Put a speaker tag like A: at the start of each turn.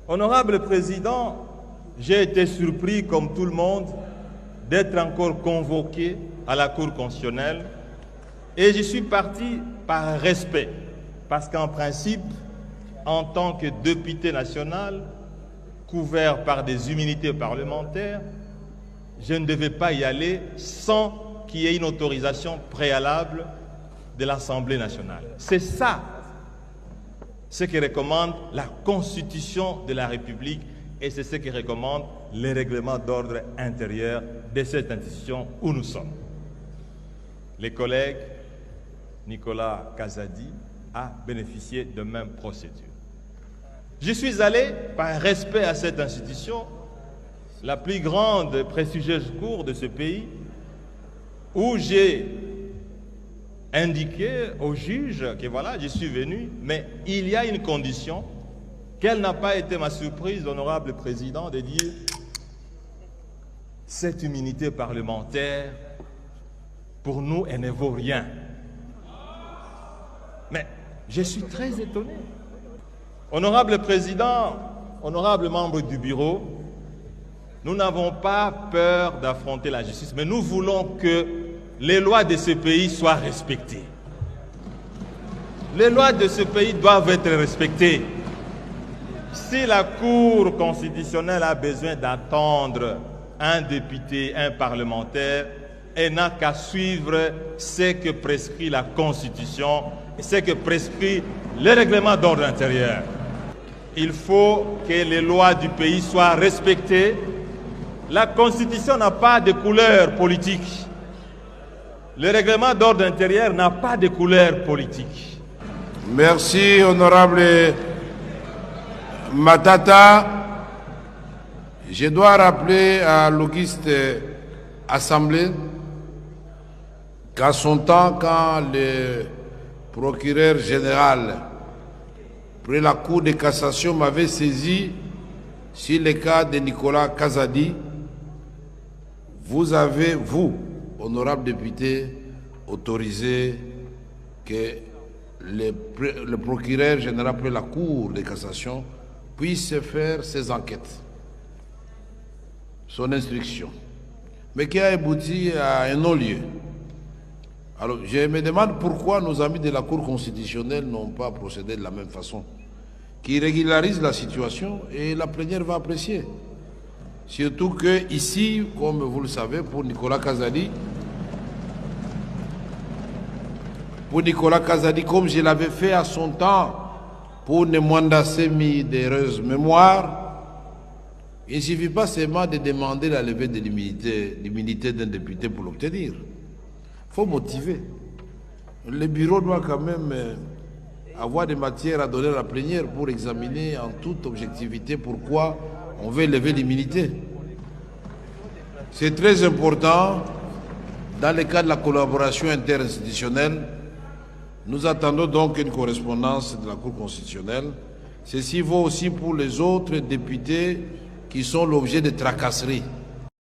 A: Honorable Président, j'ai été surpris, comme tout le monde, d'être encore convoqué à la Cour constitutionnelle et j'y suis parti par respect, parce qu'en principe, en tant que député national, couvert par des immunités parlementaires, je ne devais pas y aller sans qu'il y ait une autorisation préalable de l'Assemblée nationale. C'est ça ce que recommande la Constitution de la République et c'est ce que recommande les règlements d'ordre intérieur de cette institution où nous sommes. Les collègues Nicolas Kazadi a bénéficié de même procédure. Je suis allé, par respect à cette institution, la plus grande prestigieuse cour de ce pays, où j'ai indiqué au juge que voilà, je suis venu, mais il y a une condition. Quelle n'a pas été ma surprise, honorable président, de dire cette immunité parlementaire, pour nous, elle ne vaut rien. Mais je suis très étonné. Honorable président, honorable membre du bureau, nous n'avons pas peur d'affronter la justice, mais nous voulons que les lois de ce pays soient respectées. Les lois de ce pays doivent être respectées. Si la Cour constitutionnelle a besoin d'attendre un député, un parlementaire, elle n'a qu'à suivre ce que prescrit la Constitution et ce que prescrit le règlement d'ordre intérieur. Il faut que les lois du pays soient respectées. La Constitution n'a pas de couleur politique. Le règlement d'ordre intérieur n'a pas de couleur politique.
B: Merci, honorable Matata. Je dois rappeler à l'auguste Assemblée qu'à son temps, quand le procureur général près la Cour de cassation m'avait saisi sur le cas de Nicolas Kazadi, vous avez, vous, honorable député, autorisé que le procureur général près la Cour de cassation puisse faire ses enquêtes, son instruction, mais qui a abouti à un non-lieu. Alors, je me demande pourquoi nos amis de la Cour constitutionnelle n'ont pas procédé de la même façon, qui régularise la situation et la plénière va apprécier. Surtout que ici, comme vous le savez, pour Nicolas Kazadi, comme je l'avais fait à son temps pour Nemwanda Semi d'heureuse mémoire, il ne suffit pas seulement de demander la levée de l'immunité d'un député pour l'obtenir. Il faut motiver. Le bureau doit quand même avoir des matières à donner à la plénière pour examiner en toute objectivité pourquoi on veut lever l'immunité. C'est très important. Dans le cadre de la collaboration interinstitutionnelle, nous attendons donc une correspondance de la Cour constitutionnelle. Ceci vaut aussi pour les autres députés qui sont l'objet de tracasseries.